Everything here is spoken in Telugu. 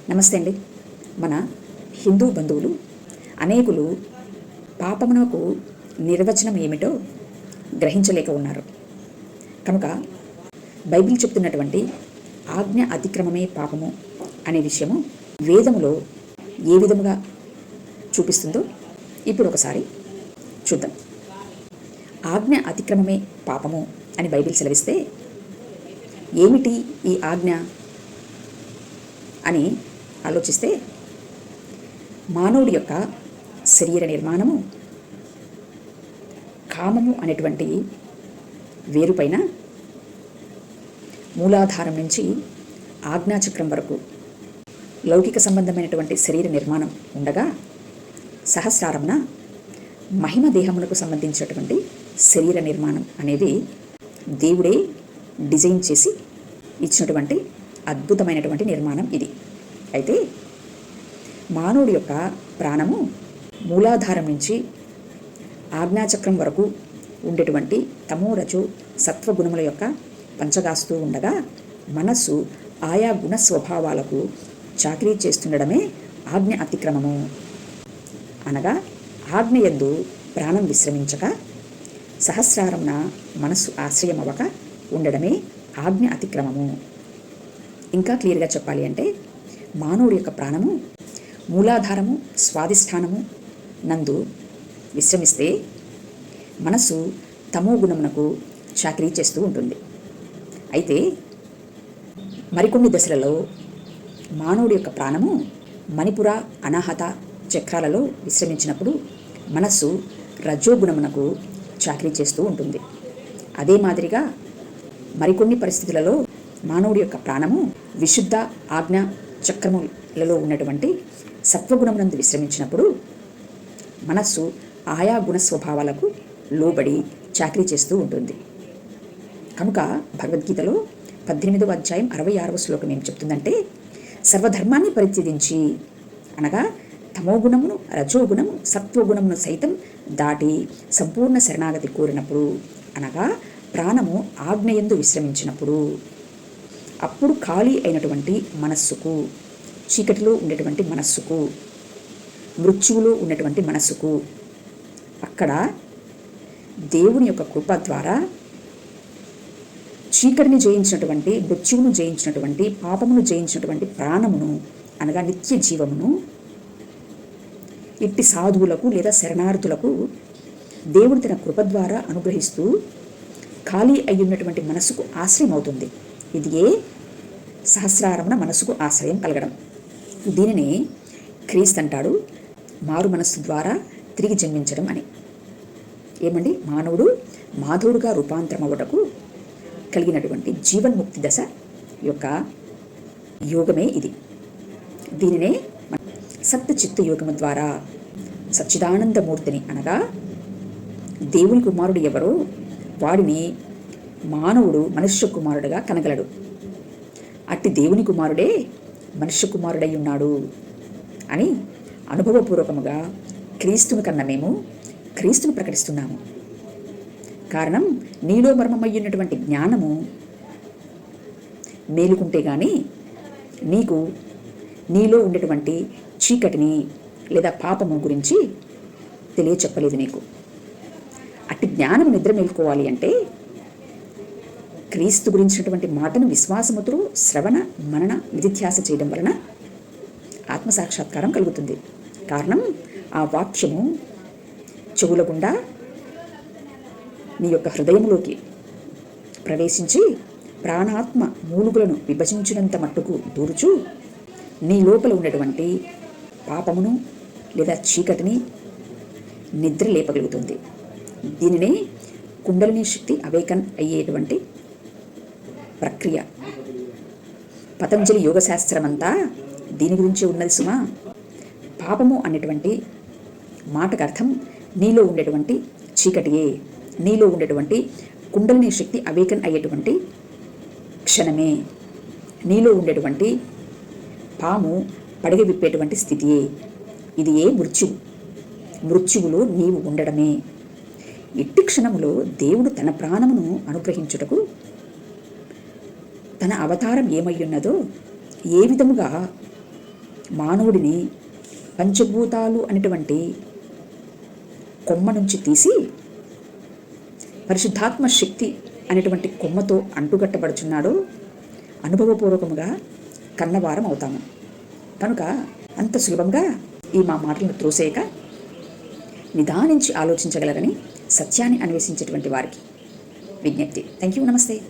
నమస్తే అండి. మన హిందూ బంధువులు అనేకులు పాపమునకు నిర్వచనం ఏమిటో గ్రహించలేక ఉన్నారు. కనుక బైబిల్ చెప్తున్నటువంటి ఆజ్ఞ అతిక్రమమే పాపము అనే విషయము వేదములో ఏ విధముగా చూపిస్తుందో ఇప్పుడు ఒకసారి చూద్దాం. ఆజ్ఞ అతిక్రమమే పాపము అని బైబిల్ సెలవిస్తే ఏమిటి ఈ ఆజ్ఞ అని ఆలోచిస్తే, మానవుడి యొక్క శరీర నిర్మాణము కామము అనేటువంటి వేరుపైన మూలాధారం నుంచి ఆజ్ఞాచక్రం వరకు లౌకిక సంబంధమైనటువంటి శరీర నిర్మాణం ఉండగా, సహస్రారంన మహిమ దేహమునకు సంబంధించినటువంటి శరీర నిర్మాణం అనేది దేవుడే డిజైన్ చేసి ఇచ్చినటువంటి అద్భుతమైనటువంటి నిర్మాణం ఇది. అయితే మానవుడి యొక్క ప్రాణము మూలాధారం నుంచి ఆజ్ఞాచక్రం వరకు ఉండేటువంటి తమో రజో సత్వగుణముల యొక్క పంచగాస్తూ ఉండగా, మనస్సు ఆయా గుణ స్వభావాలకు చాకరీ చేస్తుండడమే ఆజ్ఞ అతిక్రమము. అనగా ఆజ్ఞయందు ప్రాణం విశ్రమించక సహస్రారంన మనస్సు ఆశ్రయమవక ఉండడమే ఆజ్ఞ అతిక్రమము. ఇంకా క్లియర్గా చెప్పాలి అంటే, మానవుడి యొక్క ప్రాణము మూలాధారము స్వాధిష్టానము నందు విశ్రమిస్తే మనస్సు తమో గుణమునకు చాకరీ చేస్తూ ఉంటుంది. అయితే మరికొన్ని దశలలో మానవుడి యొక్క ప్రాణము మణిపుర అనాహత చక్రాలలో విశ్రమించినప్పుడు మనస్సు రజోగుణమునకు చాకరీ చేస్తూ ఉంటుంది. అదే మాదిరిగా మరికొన్ని పరిస్థితులలో మానవుడి యొక్క ప్రాణము విశుద్ధ ఆజ్ఞ చక్రములలో ఉన్నటువంటి సత్వగుణమునందు విశ్రమించినప్పుడు మనస్సు ఆయా గుణ స్వభావాలకు లోబడి చాకరీ చేస్తూ ఉంటుంది. కనుక భగవద్గీతలో 18వ అధ్యాయం 66వ శ్లోకం ఏం చెప్తుందంటే, సర్వధర్మాన్ని పరిత్యజించి, అనగా తమోగుణమును రజోగుణము సత్వగుణమును సైతం దాటి సంపూర్ణ శరణాగతి కోరినప్పుడు, అనగా ప్రాణము ఆజ్ఞయందు విశ్రమించినప్పుడు, అప్పుడు ఖాళీ అయినటువంటి మనస్సుకు, చీకటిలో ఉండేటువంటి మనస్సుకు, మృత్యువులో ఉన్నటువంటి మనస్సుకు అక్కడ దేవుని యొక్క కృప ద్వారా చీకటిని జయించినటువంటి, మృత్యువును జయించినటువంటి, పాపమును జయించినటువంటి ప్రాణమును, అనగా నిత్య జీవమును ఇట్టి సాధువులకు లేదా శరణార్థులకు దేవుడు తన కృప ద్వారా అనుగ్రహిస్తూ ఖాళీ అయ్యున్నటువంటి మనసుకు ఆశ్రయం అవుతుంది. ఇది ఏ సహస్రారమున మనసుకు ఆశ్రయం కలగడం. దీనిని క్రీస్తు అంటాడు మారు మనస్సు ద్వారా తిరిగి జన్మించడం అని. ఏమండి, మానవుడు మాధవుడుగా రూపాంతరం అవ్వటకు కలిగినటువంటి జీవన్ముక్తి దశ యొక్క యోగమే ఇది. దీనినే సప్త చిత్తు యోగము ద్వారా సచ్చిదానందమూర్తిని, అనగా దేవుని కుమారుడు ఎవరో వాడిని మానవుడు మనుష్య కుమారుడుగా కనగలడు. అట్టి దేవుని కుమారుడే మనుష్య కుమారుడై ఉన్నాడు అని అనుభవపూర్వకముగా క్రీస్తుని కన్నా మేము క్రీస్తుని ప్రకటిస్తున్నాము. కారణం, నీలో మర్మమయ్యున్నటువంటి జ్ఞానము మేలుకుంటే గాని నీకు నీలో ఉండేటువంటి చీకటిని లేదా పాపము గురించి తెలియచెప్పలేదు. నీకు అట్టి జ్ఞానం నిద్ర మేల్కోవాలి అంటే క్రీస్తు గురించినటువంటి మాటను విశ్వాసముతో శ్రవణ మనన నిధిధ్యాస చేయడం వలన ఆత్మసాక్షాత్కారం కలుగుతుంది. కారణం, ఆ వాక్యము చెవుల గుండా నీ యొక్క హృదయంలోకి ప్రవేశించి ప్రాణాత్మ మూలుగులను విభజించినంత మట్టుకు దూరుచు నీ లోపల ఉన్నటువంటి పాపమును లేదా చీకటిని నిద్ర లేపగలుగుతుంది. దీనినే కుండలిని శక్తి అవేకన్ అయ్యేటువంటి ప్రక్రియ. పతంజలి యోగశాస్త్రం అంతా దీని గురించి ఉన్నది సుమా. పాపము అనేటువంటి మాటకు అర్థం నీలో ఉండేటువంటి చీకటియే, నీలో ఉండేటువంటి కుండలిని శక్తి అవేకన్ అయ్యేటువంటి క్షణమే, నీలో ఉండేటువంటి పాము పడగ విప్పేటువంటి స్థితియే. ఇది ఏ మృత్యువు, మృత్యువులో నీవు ఉండడమే. ఇట్టి క్షణములో దేవుడు తన ప్రాణమును అనుగ్రహించుటకు తన అవతారం ఏమయ్యున్నదో, ఏ విధముగా మానవుడిని పంచభూతాలు అనేటువంటి కొమ్మ నుంచి తీసి పరిశుద్ధాత్మ శక్తి అనేటువంటి కొమ్మతో అంటుగట్టబడుచున్నాడో అనుభవపూర్వకముగా కన్నవారం అవుతాము. కనుక అంత సులభంగా ఈ మా మాటలను త్రోసేయక నిదానించి ఆలోచించగలరని సత్యాన్ని అన్వేషించేటువంటి వారికి విజ్ఞప్తి. Thank you. నమస్తే.